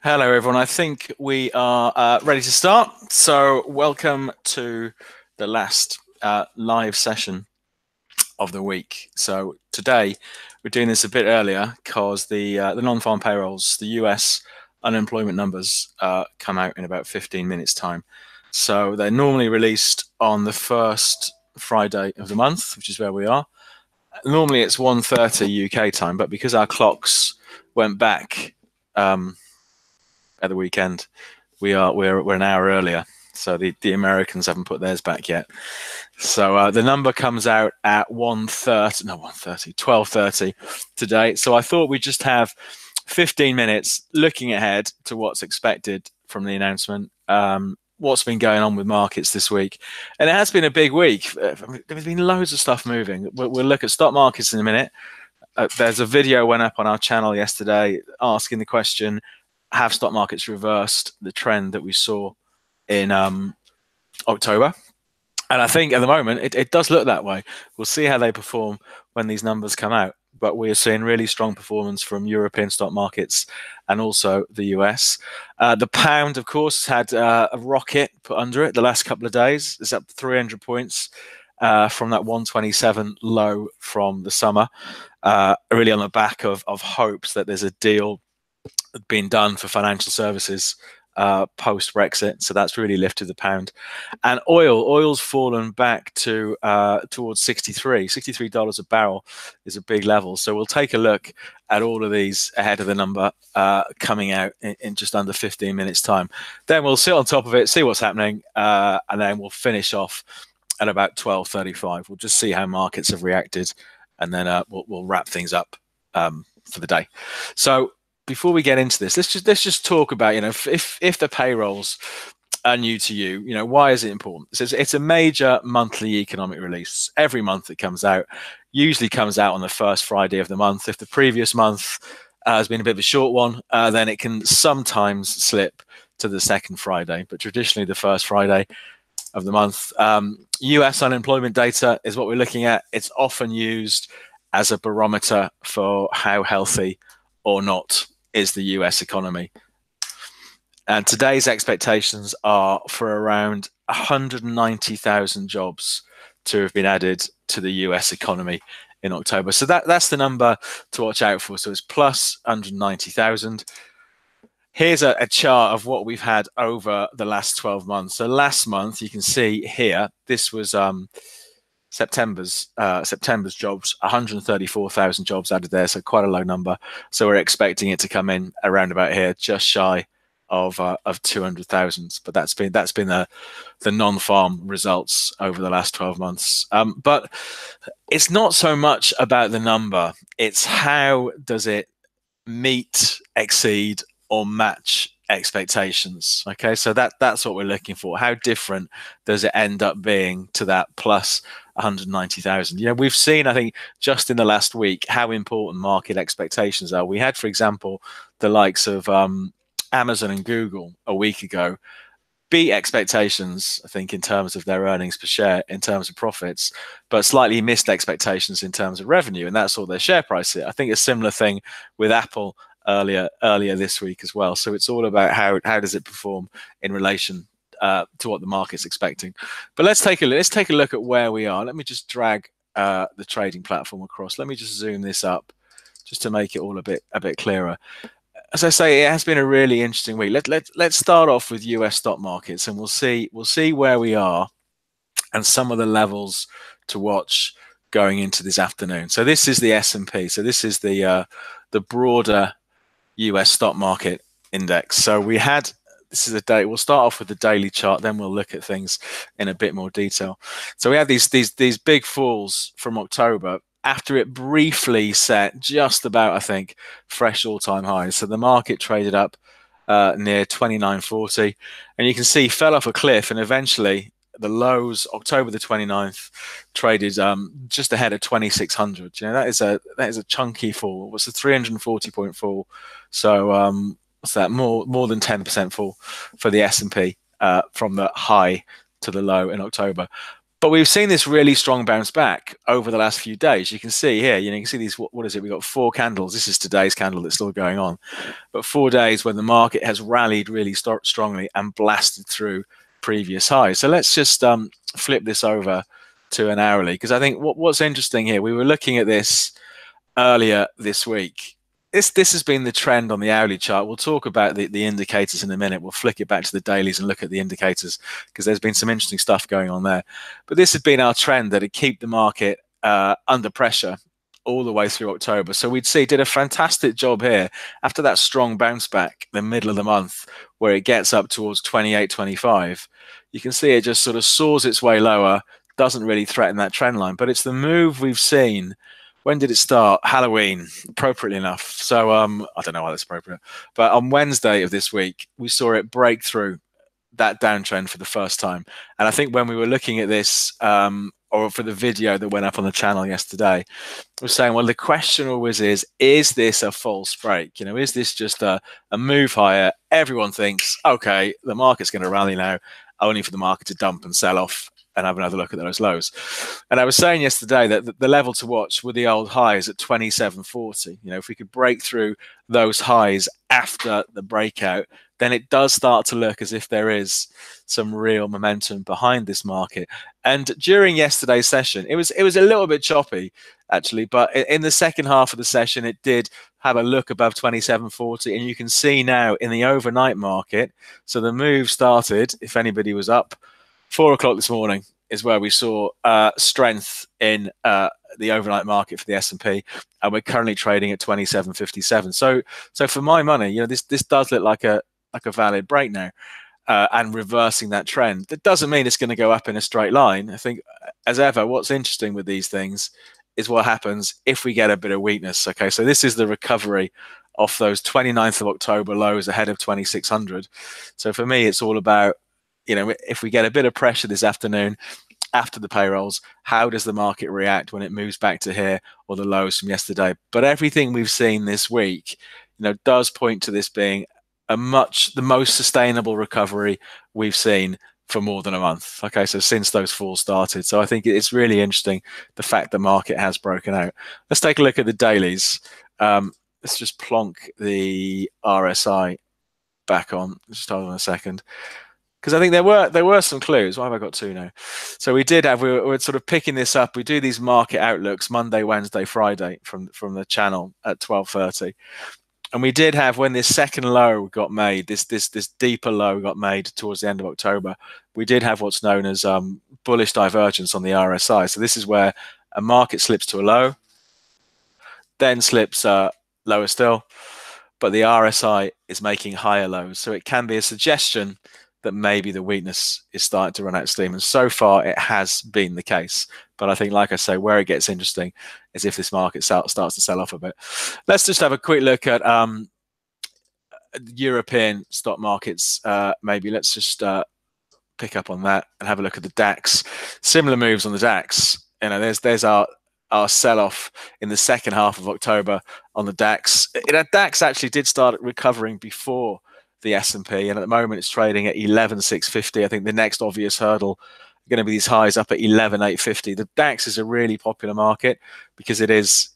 Hello, everyone. I think we are ready to start. So welcome to the last live session of the week. So today we're doing this a bit earlier because the non-farm payrolls, the US unemployment numbers come out in about 15 minutes time. So they're normally released on the first Friday of the month, which is where we are. Normally it's 1:30 UK time, but because our clocks went back at the weekend, we're an hour earlier. So the Americans haven't put theirs back yet. So the number comes out at 12:30 today. So I thought we'd just have 15 minutes looking ahead to what's expected from the announcement, what's been going on with markets this week. And it has been a big week. There's been loads of stuff moving. We'll look at stock markets in a minute. There's a video went up on our channel yesterday asking the question, have stock markets reversed the trend that we saw in October? And I think at the moment it does look that way. We'll see how they perform when these numbers come out. But we are seeing really strong performance from European stock markets and also the US. The pound, of course, had a rocket put under it the last couple of days. It's up 300 points from that 127 low from the summer, really on the back of hopes that there's a deal been done for financial services post Brexit, so that's really lifted the pound. And oil's fallen back to towards $63 a barrel is a big level. So we'll take a look at all of these ahead of the number coming out in just under 15 minutes time. Then we'll sit on top of it, see what's happening, and then we'll finish off at about 12:35. We'll just see how markets have reacted, and then we'll wrap things up for the day. So before we get into this, let's just talk about, if the payrolls are new to you, why is it important? It's a major monthly economic release. Every month it comes out, usually comes out on the first Friday of the month. If the previous month has been a bit of a short one, then it can sometimes slip to the second Friday, but traditionally the first Friday of the month. US unemployment data is what we're looking at. It's often used as a barometer for how healthy or not is the US economy. And today's expectations are for around 190,000 jobs to have been added to the US economy in October. So that's the number to watch out for. So it's plus 190,000. Here's a chart of what we've had over the last 12 months. So last month, you can see here, this was September's jobs, 134,000 jobs added there, so quite a low number. So we're expecting it to come in around about here, just shy of 200,000. But that's been the non-farm results over the last 12 months. But it's not so much about the number; it's how does it meet, exceed, or match expectations. Okay, so that's what we're looking for. How different does it end up being to that plus 190,000? We've seen, I think, just in the last week, how important market expectations are. We had, for example, the likes of Amazon and Google a week ago beat expectations, I think, in terms of their earnings per share, in terms of profits, but slightly missed expectations in terms of revenue, and that's all their share price is. I think a similar thing with Apple earlier this week as well. So it's all about how does it perform in relation to what the market's expecting. But let's take a look at where we are. Let me just drag the trading platform across. Let me just zoom this up just to make it all a bit clearer. As I say, it has been a really interesting week. Let's start off with US stock markets, and we'll see where we are and some of the levels to watch going into this afternoon. So this is the S&P. So this is the broader US stock market index. So this is a day. We'll start off with the daily chart, then we'll look at things in a bit more detail. So we have these big falls from October after it briefly set just about, I think, fresh all-time highs. So the market traded up near 2940, and you can see fell off a cliff, and eventually the lows, October the 29th, traded just ahead of 2600. That is a chunky fall. It was a 340 point fall. So what's that, more than 10% fall for the S&P from the high to the low in October. But we've seen this really strong bounce back over the last few days. You can see here, you can see these, what is it? We've got 4 candles. This is today's candle that's still going on. But 4 days when the market has rallied really strongly and blasted through previous highs. So let's just flip this over to an hourly, because I think what's interesting here, we were looking at this earlier this week. This has been the trend on the hourly chart. We'll talk about the indicators in a minute. We'll flick it back to the dailies and look at the indicators, because there's been some interesting stuff going on there. But this has been our trend, that it keep the market under pressure all the way through October. So we'd see, did a fantastic job here after that strong bounce back the middle of the month, where it gets up towards 28, 25. You can see it just sort of soars its way lower, doesn't really threaten that trend line. But it's the move we've seen. When did it start? Halloween, appropriately enough. So I don't know why that's appropriate, but on Wednesday of this week, we saw it break through that downtrend for the first time. And I think when we were looking at this, or for the video that went up on the channel yesterday, we're saying, well, the question always is this a false break? Is this just a move higher? Everyone thinks, okay, the market's going to rally now, only for the market to dump and sell off and have another look at those lows. And I was saying yesterday that the level to watch were the old highs at 27.40. If we could break through those highs after the breakout, then it does start to look as if there is some real momentum behind this market. And during yesterday's session, it was a little bit choppy, actually, but in the second half of the session, it did have a look above 27.40, and you can see now in the overnight market, so the move started, if anybody was up, 4 o'clock this morning is where we saw strength in the overnight market for the S&P, and we're currently trading at 27.57. So for my money, this does look like a valid break now, and reversing that trend. That doesn't mean it's going to go up in a straight line. I think, as ever, what's interesting with these things is what happens if we get a bit of weakness. Okay, so this is the recovery off those 29th of October lows ahead of 2600. So for me, it's all about, if we get a bit of pressure this afternoon after the payrolls, how does the market react when it moves back to here or the lows from yesterday? But everything we've seen this week, does point to this being the most sustainable recovery we've seen for more than a month. Okay, so since those falls started. So I think it's really interesting, the fact the market has broken out. Let's take a look at the dailies. Let's just plonk the RSI back on. Just hold on a second, because I think there were some clues. Why have I got 2 now? So we were sort of picking this up. We do these market outlooks Monday, Wednesday, Friday from the channel at 12:30. And we did have, when this second low got made, this deeper low got made towards the end of October, we did have what's known as bullish divergence on the RSI. So this is where a market slips to a low, then slips lower still, but the RSI is making higher lows. So it can be a suggestion that maybe the weakness is starting to run out of steam. And so far, it has been the case. But I think, like I say, where it gets interesting is if this market starts to sell off a bit. Let's just have a quick look at European stock markets. Maybe let's just pick up on that and have a look at the DAX. Similar moves on the DAX. There's our sell-off in the second half of October on the DAX. DAX actually did start recovering before the S&P, and at the moment it's trading at 11,650. I think the next obvious hurdle are going to be these highs up at 11,850. The DAX is a really popular market because it is,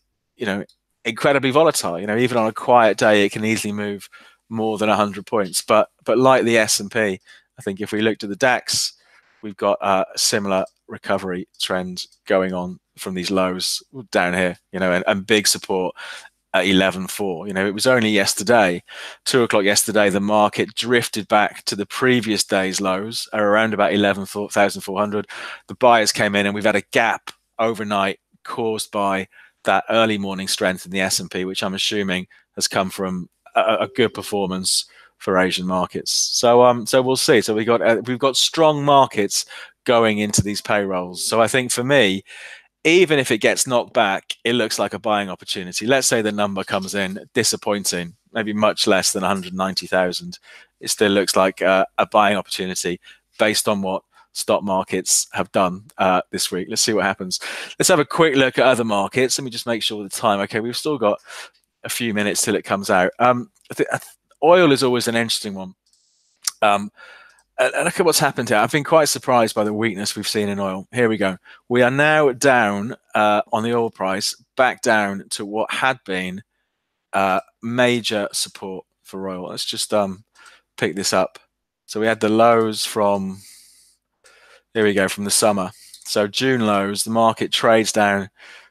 incredibly volatile. Even on a quiet day, it can easily move more than 100 points. But like the S&P, I think if we looked at the DAX, we've got a similar recovery trend going on from these lows down here, and big support at 11.4. It was only yesterday, 2 o'clock yesterday, the market drifted back to the previous day's lows at around about 11,400. The buyers came in, and we've had a gap overnight caused by that early morning strength in the S&P, which I'm assuming has come from a good performance for Asian markets. So we'll see. So we've got strong markets going into these payrolls. So I think for me, even if it gets knocked back, it looks like a buying opportunity. Let's say the number comes in disappointing, maybe much less than 190,000. It still looks like a buying opportunity based on what stock markets have done this week. Let's see what happens. Let's have a quick look at other markets. Let me just make sure the time. Okay, we've still got a few minutes till it comes out. Oil is always an interesting one. Look at what's happened here. I've been quite surprised by the weakness we've seen in oil. Here we go. We are now down on the oil price, back down to what had been major support for oil. Let's just pick this up. So we had the lows from, here we go, from the summer. So June lows, the market trades down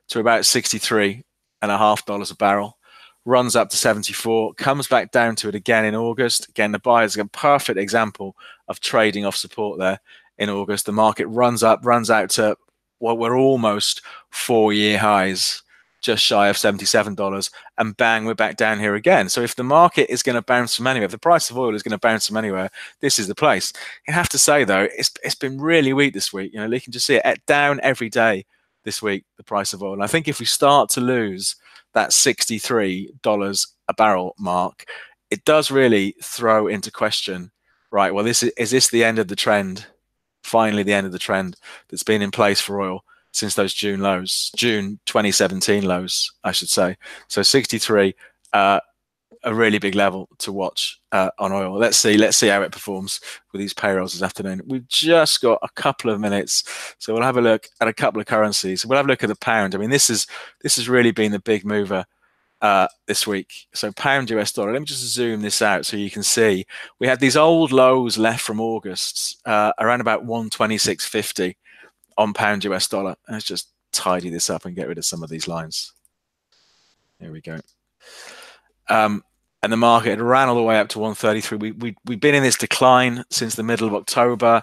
to about $63.50 a barrel, runs up to 74, comes back down to it again in August. Again, the buyers are a perfect example of trading off support there in August. The market runs up, runs out to what were almost 4-year highs, just shy of $77, and bang, we're back down here again. So if the market is going to bounce from anywhere, if the price of oil is going to bounce from anywhere, this is the place. You have to say, though, it's been really weak this week. You know, you can just see it down every day this week, the price of oil. And I think if we start to lose that $63 a barrel mark, it does really throw into question, right, well, is this the end of the trend? Finally, the end of the trend that's been in place for oil since those June lows, June 2017 lows, I should say. So 63, a really big level to watch on oil. Let's see how it performs with these payrolls this afternoon. We've just got a couple of minutes, so we'll have a look at a couple of currencies. We'll have a look at the pound. I mean, this has really been the big mover this week. So pound US dollar. Let me just zoom this out so you can see. We had these old lows left from August, around about 126.50 on pound US dollar. Let's just tidy this up and get rid of some of these lines. There we go. And the market ran all the way up to 133. We've been in this decline since the middle of October,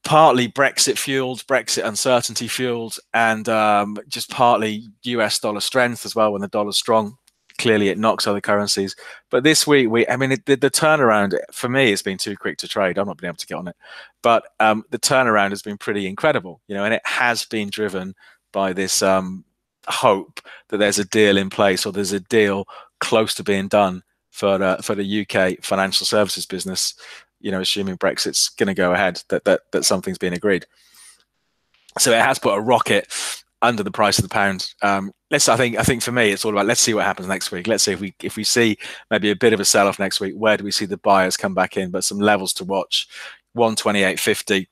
partly Brexit fueled, Brexit uncertainty fueled, and just partly US dollar strength as well. When the dollar's strong, clearly it knocks other currencies. But this week, the turnaround for me has been too quick to trade. I've not been able to get on it, but the turnaround has been pretty incredible, you know, and it has been driven by this hope that there's a deal in place, or there's a deal close to being done for the UK financial services business. You know, assuming Brexit's going to go ahead, that something's been agreed. So it has put a rocket under the price of the pound. I think for me, it's all about, let's see what happens next week. Let's see if we see maybe a bit of a sell-off next week. Where do we see the buyers come back in? But some levels to watch: 128.50,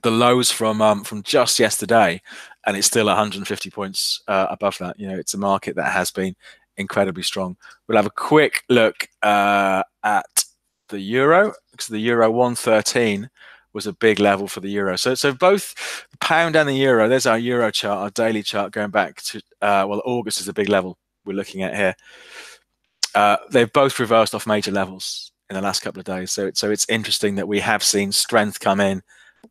the lows from just yesterday, and it's still 150 points above that. You know, it's a market that has been incredibly strong. We'll have a quick look at the euro, because the euro 113 was a big level for the euro. So both the pound and the euro, there's our euro chart, our daily chart going back to, well, August is a big level we're looking at here. They've both reversed off major levels in the last couple of days. So it's interesting that we have seen strength come in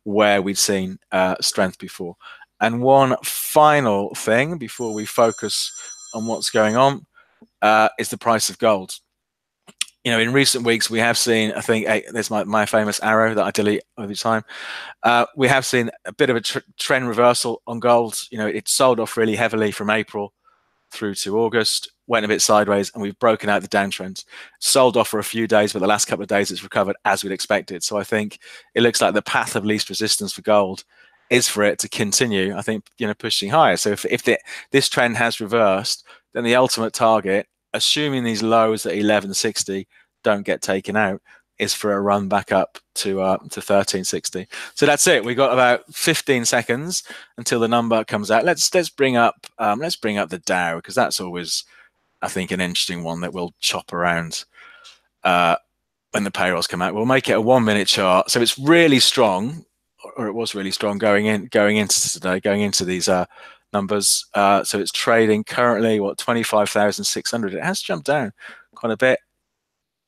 where we've seen strength before. And one final thing before we focus on what's going on is the price of gold. You know, in recent weeks, we have seen, I think, there's my famous arrow that I delete every time. We have seen a bit of a trend reversal on gold. You know, it sold off really heavily from April through to August, went a bit sideways, and we've broken out the downtrend. Sold off for a few days, but the last couple of days it's recovered as we'd expected. So I think it looks like the path of least resistance for gold is for it to continue, I think, you know, pushing higher. So if this trend has reversed, then the ultimate target, assuming these lows at 1160 don't get taken out, is for a run back up to 1360. So that's it. We've got about 15 seconds until the number comes out. Let's bring up the Dow, because that's always, I think, an interesting one that we'll chop around when the payrolls come out. We'll make it a 1 minute chart. So it's really strong, or it was really strong going into today, going into these numbers. So it's trading currently, what, 25,600. It has jumped down quite a bit.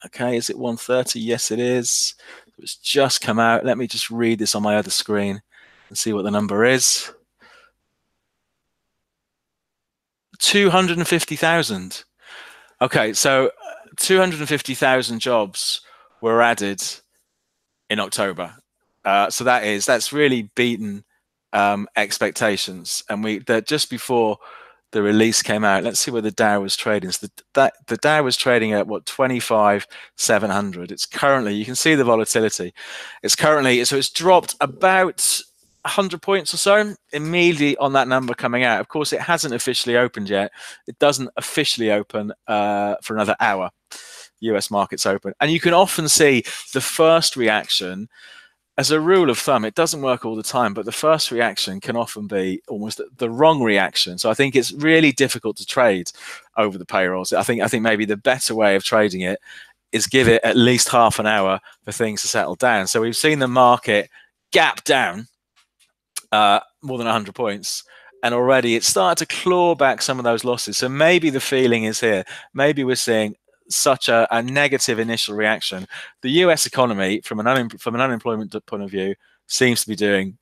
Okay, is it 130? Yes, it is. It's just come out. Let me just read this on my other screen and see what the number is. 250,000. Okay, so 250,000 jobs were added in October. So that's really beaten expectations. And just before the release came out, let's see where the Dow was trading. So the Dow was trading at what, 25,700. It's currently, you can see the volatility. It's dropped about 100 points or so immediately on that number coming out. Of course, it hasn't officially opened yet. It doesn't officially open for another hour. US markets open. And you can often see the first reaction. As a rule of thumb, it doesn't work all the time, but the first reaction can often be almost the wrong reaction. So I think it's really difficult to trade over the payrolls. I think maybe the better way of trading it is give it at least half an hour for things to settle down. So we've seen the market gap down more than 100 points, and already it's started to claw back some of those losses. So maybe the feeling is here. Maybe we're seeing such a negative initial reaction. The US economy, from an unemployment point of view, seems to be doing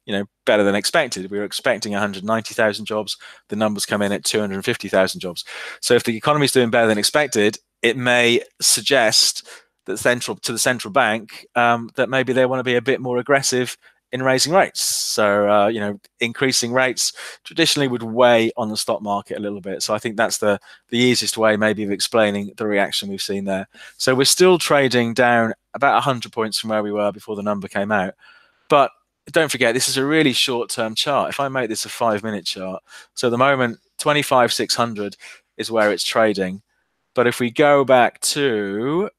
better than expected. We were expecting 190,000 jobs. The numbers come in at 250,000 jobs. So if the economy is doing better than expected, it may suggest that the central bank that maybe they want to be a bit more aggressive in raising rates. So, increasing rates traditionally would weigh on the stock market a little bit. So I think that's the easiest way maybe of explaining the reaction we've seen there. So we're still trading down about 100 points from where we were before the number came out. But don't forget, this is a really short-term chart. If I make this a 5-minute chart, so at the moment, 25,600 is where it's trading. But if we go back to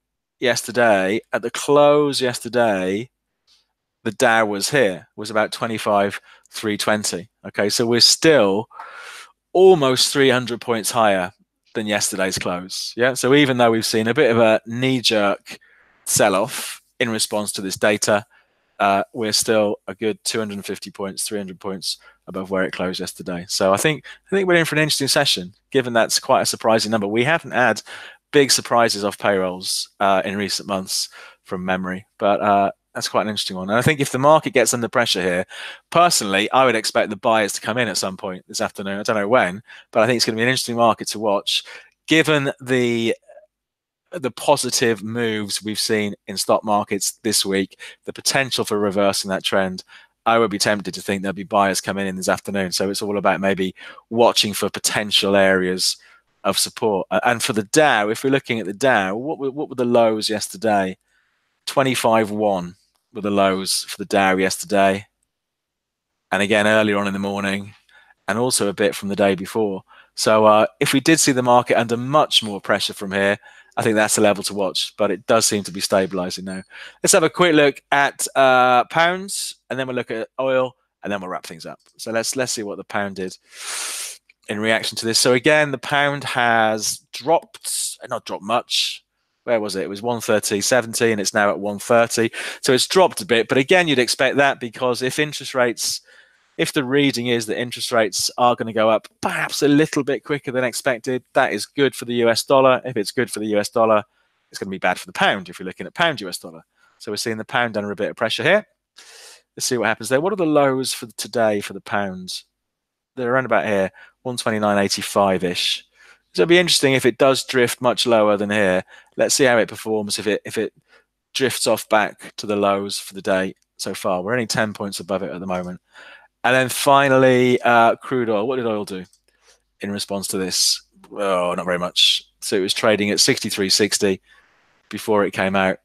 yesterday, at the close yesterday, the Dow was about 25,320. Okay, so we're still almost 300 points higher than yesterday's close. Yeah, so even though we've seen a bit of a knee-jerk sell-off in response to this data, we're still a good 250 points, 300 points above where it closed yesterday. So I think we're in for an interesting session, given that's quite a surprising number. We haven't had big surprises off payrolls in recent months from memory, but that's quite an interesting one. And I think if the market gets under pressure here, personally, I would expect the buyers to come in at some point this afternoon. I don't know when, but I think it's going to be an interesting market to watch, given the positive moves we've seen in stock markets this week, the potential for reversing that trend. I would be tempted to think there'll be buyers coming in this afternoon. So it's all about maybe watching for potential areas of support. And for the Dow, if we're looking at the Dow, what were the lows yesterday? 25.1 were the lows for the Dow yesterday. And again, earlier on in the morning, and also a bit from the day before. So if we did see the market under much more pressure from here, I think that's a level to watch, but it does seem to be stabilizing now. Let's have a quick look at pounds, and then we'll look at oil, and then we'll wrap things up. So let's see what the pound did in reaction to this. So again, the pound has dropped, not dropped much. Where was it? It was 130.70, and it's now at 130. So it's dropped a bit, but again, you'd expect that because if the reading is that interest rates are going to go up perhaps a little bit quicker than expected, that is good for the US dollar. If it's good for the US dollar, it's going to be bad for the pound if you're looking at pound US dollar. So we're seeing the pound under a bit of pressure here. Let's see what happens there. What are the lows for today for the pound? They're around about here, 129.85-ish. So it'll be interesting if it does drift much lower than here. Let's see how it performs if it drifts off back to the lows for the day so far. We're only 10 points above it at the moment. And then finally, crude oil. What did oil do in response to this? Oh, not very much. So it was trading at 63.60 before it came out,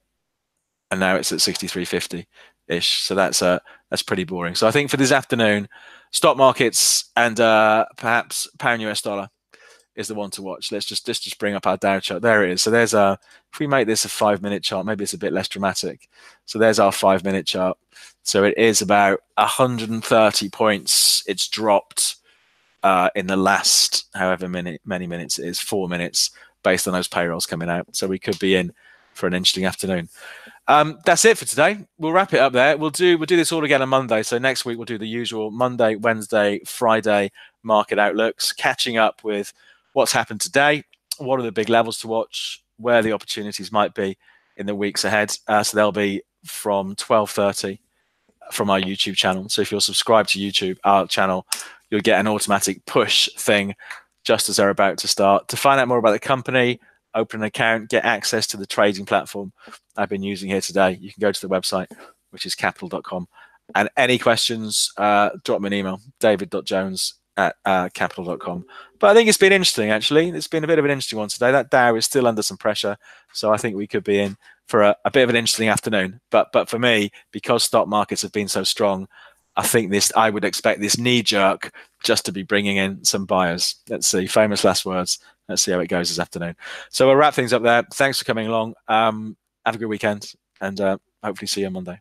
and now it's at 63.50-ish. So that's pretty boring. So I think for this afternoon, stock markets and perhaps pound US dollar is the one to watch. Let's just bring up our Dow chart. There it is. So there's if we make this a 5-minute chart, maybe it's a bit less dramatic. So there's our 5-minute chart. So it is about 130 points. It's dropped in the last however many minutes it is, 4 minutes, based on those payrolls coming out. So we could be in for an interesting afternoon. That's it for today. We'll wrap it up there. We'll do this all again on Monday. So next week we'll do the usual Monday, Wednesday, Friday market outlooks, catching up with what's happened today, what are the big levels to watch, where the opportunities might be in the weeks ahead. So they'll be from 12:30 from our YouTube channel. So if you're subscribed to YouTube, our channel, you'll get an automatic push thing just as they're about to start. To find out more about the company, open an account, get access to the trading platform I've been using here today, you can go to the website, which is Capital.com. And any questions, drop me an email, david.jones@capital.com. But I think it's been interesting, actually. It's been a bit of an interesting one today. That Dow is still under some pressure. So I think we could be in for a bit of an interesting afternoon. But for me, because stock markets have been so strong, I would expect this knee jerk just to be bringing in some buyers. Let's see, famous last words. let's see how it goes this afternoon. So we'll wrap things up there. Thanks for coming along. Have a good weekend, and hopefully see you on Monday.